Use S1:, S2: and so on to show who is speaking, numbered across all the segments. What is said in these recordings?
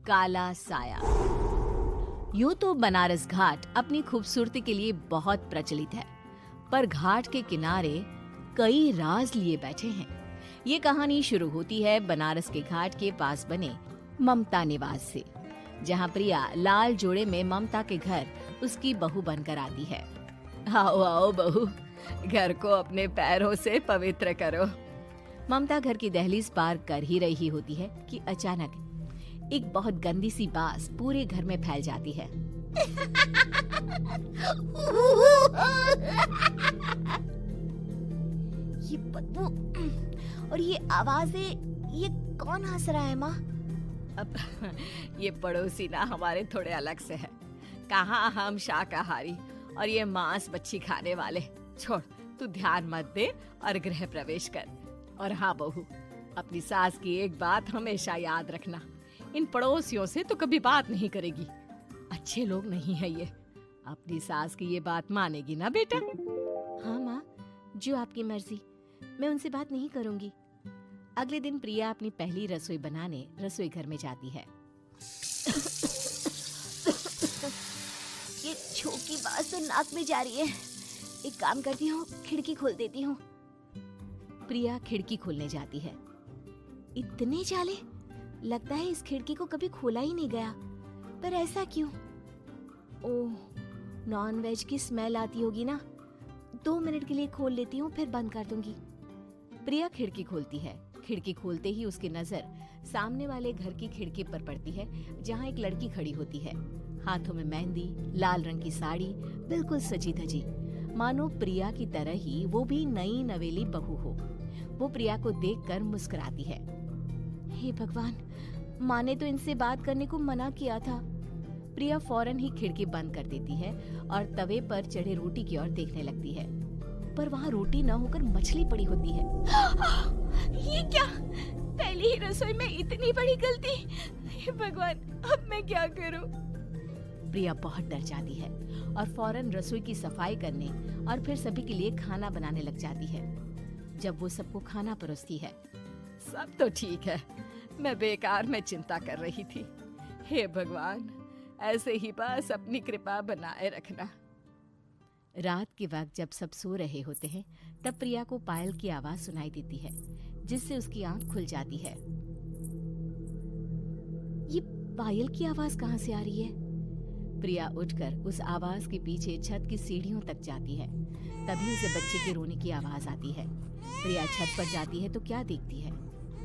S1: काला साया। यूं तो बनारस घाट अपनी खूबसूरती के लिए बहुत प्रचलित है, पर घाट के किनारे कई राज लिए बैठे हैं। ये कहानी शुरू होती है बनारस के घाट के पास बने ममता निवास से, जहाँ प्रिया लाल जोड़े में ममता के घर उसकी बहू बनकर आती है। आओ आओ बहू, घर को अपने पैरों से पवित्र करो। ममता घर की दहलीज पार कर ही रही होती है कि अचानक एक बहुत गंदी सी बास पूरे घर में फैल जाती है। ये बदबू और ये आवाजें, ये कौन हंस रहा है माँ? अब ये पड़ोसी ना हमारे थोड़े अलग से है। कहाँ हम शाकाहारी और ये मांस मच्छी खाने वाले। छोड़, तू ध्यान मत दे और गृह प्रवेश कर। और हाँ बहू, अपनी सास की एक बात हमेशा याद रखना, इन पड़ोसियों से तो कभी बात नहीं करेगी। अच्छे लोग नहीं है ये। अपनी सास की ये बात मानेगी ना बेटा? हाँ माँ, जो आपकी मर्जी, मैं उनसे बात नहीं करूंगी। अगले दिन प्रिया अपनी पहली रसोई बनाने रसोई घर में जाती है। ये छोकी बात तो नाक में जा रही है। एक काम करती हूँ, खिड़की खोल देती हूँ। प्रिया खिड़की खोलने जाती है। इतने जाले, लगता है इस खिड़की को कभी खोला ही नहीं गया। पर ऐसा क्यों? ओह, नॉन वेज की स्मेल आती होगी ना। 2 मिनट के लिए खोल लेती हूँ, फिर बंद कर दूंगी। प्रिया खिड़की खोलती है। खिड़की खोलते ही उसकी नजर सामने वाले घर की खिड़की पर पड़ती है, जहाँ एक लड़की खड़ी होती है। हाथों में मेहंदी, लाल रंग की साड़ी, बिल्कुल सजी धजी, मानो प्रिया की तरह ही वो भी नई नवेली बहू हो। वो प्रिया को देखकर मुस्कुराती है। हे भगवान, माँ ने तो इनसे बात करने को मना किया था। प्रिया फौरन ही खिड़की बंद कर देती है और तवे पर चढ़े रोटी की ओर देखने लगती है, पर वहाँ रोटी न होकर मछली पड़ी होती है। ये क्या? पहली ही रसोई में इतनी बड़ी गलती! हे भगवान, अब मैं क्या करूं? प्रिया बहुत डर जाती है और फौरन रसोई की सफाई करने और फिर सभी के लिए खाना बनाने लग जाती है। जब वो सबको खाना परोसती है, सब तो ठीक है, मैं बेकार में चिंता कर रही थी। हे भगवान, ऐसे ही बस अपनी कृपा बनाए रखना। रात के वक्त जब सब सो रहे होते हैं, तब प्रिया को पायल की आवाज सुनाई देती है, जिससे उसकी आंख खुल जाती है। ये पायल की आवाज कहाँ से आ रही है? प्रिया उठकर उस आवाज के पीछे छत की सीढ़ियों तक जाती है। तभी उसे बच्चे के रोने की आवाज आती है। प्रिया छत पर जाती है तो क्या देखती है?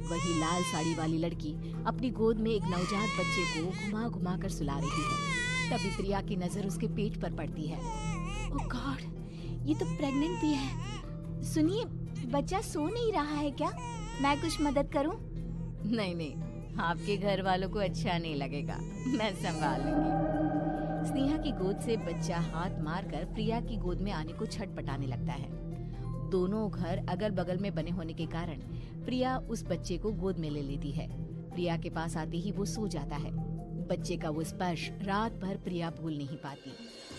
S1: वही लाल साड़ी वाली लड़की अपनी गोद में एक नवजात बच्चे को घुमा घुमा कर सुला रही है। तभी प्रिया की नजर उसके पेट पर पड़ती है। ओह गॉड, ये तो प्रेग्नेंट भी है। सुनिए, बच्चा सो नहीं रहा है क्या? मैं कुछ मदद करूं? नहीं नहीं, आपके घर वालों को अच्छा नहीं लगेगा, मैं संभाल लूंगी। स्नेहा की गोद से बच्चा हाथ मारकर प्रिया की गोद में आने को छटपटाने लगता है। दोनों घर अगल बगल में बने होने के कारण प्रिया उस बच्चे को गोद में ले लेती है। प्रिया के पास आते ही वो सो जाता है। बच्चे का वो स्पर्श रात भर प्रिया भूल नहीं पाती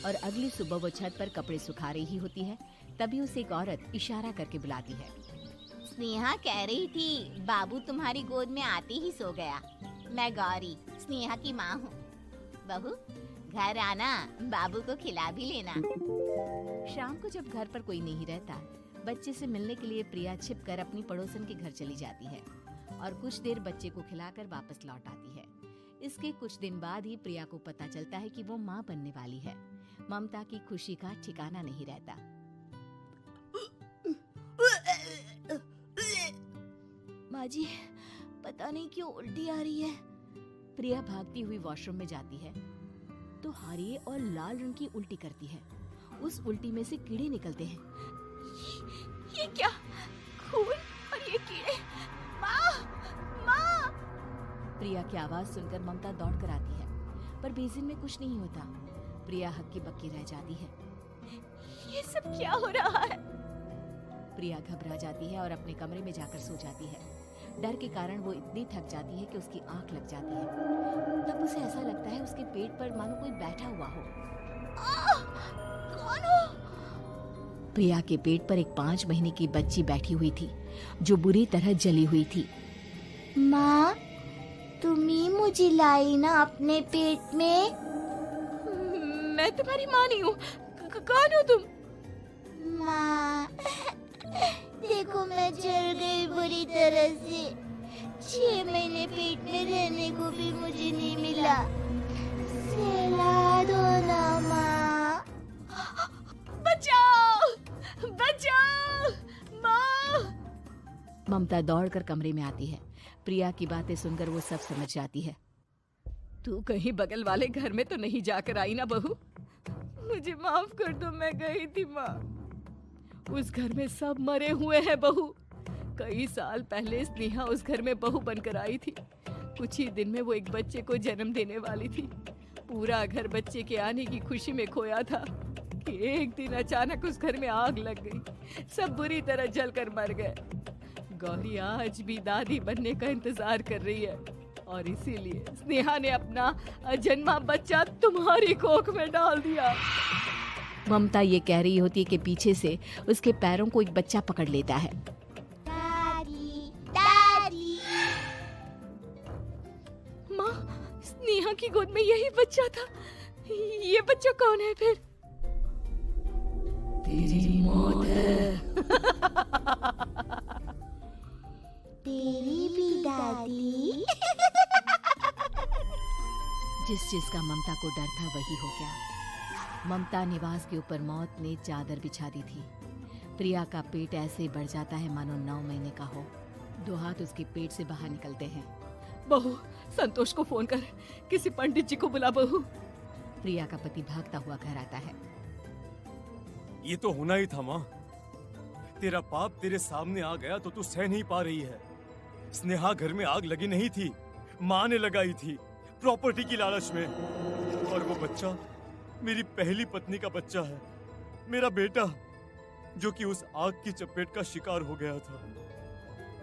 S1: और अगली सुबह वो छत पर कपड़े सुखा रही होती है। तभी उसे एक औरत इशारा करके बुलाती है। स्नेहा कह रही थी बाबू तुम्हारी गोद में आते ही सो गया। मैं गौरी, स्नेहा की माँ हूँ। बहू, घर आना, बाबू को खिला भी लेना। शाम को जब घर पर कोई नहीं रहता, बच्चे से मिलने के लिए प्रिया छिपकर अपनी पड़ोसन के घर चली जाती है और कुछ देर बच्चे को खिलाकर वापस लौट आती है। इसके कुछ दिन बाद ही प्रिया को पता चलता है कि वो माँ बनने वाली है। ममता की खुशी का ठिकाना नहीं रहता। माँ जी, पता नहीं क्यों उल्टी आ रही है। प्रिया भागती हुई वॉशरूम में जाती है तो हरे और लाल रंग की उल्टी करती है। उस उल्टी में से कीड़े निकलते हैं। ये क्या? खून और ये कीड़े! माँ! माँ! प्रिया की आवाज सुनकर ममता दौड़ कर आती है, पर बेसिन में कुछ नहीं होता। प्रिया हक्की बक्की रह जाती है। ये सब क्या हो रहा है? प्रिया घबरा जाती है और अपने कमरे में जाकर सो जाती है। डर के कारण वो इतनी थक जाती है कि उसकी आंख लग जाती है। तब उसे ऐसा लगता है उसके पेट पर मानो कोई बैठा हुआ हो। कौन हो? प्रिया के पेट पर एक 5 महीने की बच्ची बैठी हुई थी, जो बुरी तरह जली हुई थी। माँ,
S2: तुम ही मुझे लाई ना अपने पेट में।
S1: मैं तुम्हारी माँ नहीं हूँ। कौन हो तुम?
S2: माँ, देखो मैं जल गई बुरी तरह से। 6 महीने पेट में रहने को भी मुझे नहीं मिला। सहला दो ना माँ।
S1: बचाओ, बचाओ, माँ। ममता दौड़कर कमरे में आती है। प्रिया की बातें सुनकर वो सब समझ जाती है। तू कहीं बगल वाले घर में तो नहीं जाकर आई ना बहू? मुझे माफ कर दो, मैं गई थी माँ। उस घर में सब मरे हुए हैं बहू। कई साल पहले स्नेहा उस घर में बहू बनकर आई थी। कुछ ही दिन में वो एक बच्चे को जन्म देने वाली थी। पूरा घर बच्चे के आने की खुशी में खोया था कि एक दिन अचानक उस घर में आग लग गई। सब बुरी तरह जलकर मर गए। गौरी आज भी दादी बनने का इंतजार कर रही है और इसीलिए स्नेहा ने अपना अजन्मा बच्चा तुम्हारी कोख में डाल दिया। ममता ये कह रही होती है कि पीछे से उसके पैरों को एक बच्चा पकड़ लेता है।
S2: दादी, दादी।
S1: माँ, स्नेहा की गोद में यही बच्चा था। ये बच्चा कौन है फिर? तेरी मौत है।
S2: तेरी भी दादी।
S1: जिस चीज का ममता को डर था वही हो गया। ममता निवास के ऊपर मौत ने चादर बिछा दी थी। प्रिया का पेट ऐसे बढ़ जाता है मानो 9 महीने का हो। 2 हाथ उसके पेट से बाहर निकलते हैं। बहू, संतोष को फोन कर, किसी पंडित जी को बुला बहू। प्रिया का पति भागता हुआ घर आता है।
S3: ये तो होना ही था माँ। तेरा पाप तेरे सामने आ गया तो तू सह नहीं पा रही है। स्नेहा घर में आग लगी नहीं थी, माँ ने लगाई थी, प्रॉपर्टी की लालच में। और वो बच्चा मेरी पहली पत्नी का बच्चा है, मेरा बेटा, जो कि उस आग की चपेट का शिकार हो गया था।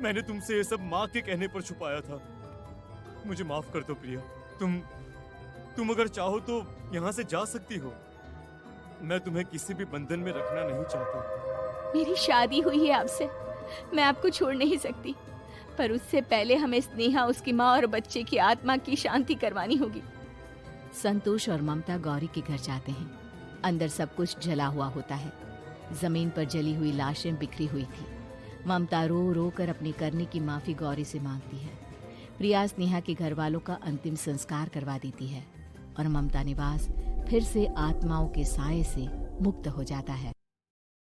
S3: मैंने तुमसे ये सब माँ के कहने पर छुपाया था। मुझे माफ कर दो प्रिया। तुम अगर चाहो तो यहाँ से जा सकती हो। मैं तुम्हें किसी भी बंधन में रखना नहीं चाहता।
S1: मेरी शादी हुई है आपसे, मैं आपको छोड़ नहीं सकती, पर उससे पहले हमें स्नेहा, उसकी माँ और बच्चे की आत्मा की शांति करवानी होगी। संतोष और ममता गौरी के घर जाते हैं। अंदर सब कुछ जला हुआ होता है। जमीन पर जली हुई लाशें बिखरी हुई थी। ममता रो रो कर अपनी करने की माफी गौरी से मांगती है। प्रिया स्नेहा के घर वालों का अंतिम संस्कार करवा देती है और ममता निवास फिर से आत्माओं के साए से मुक्त हो जाता है।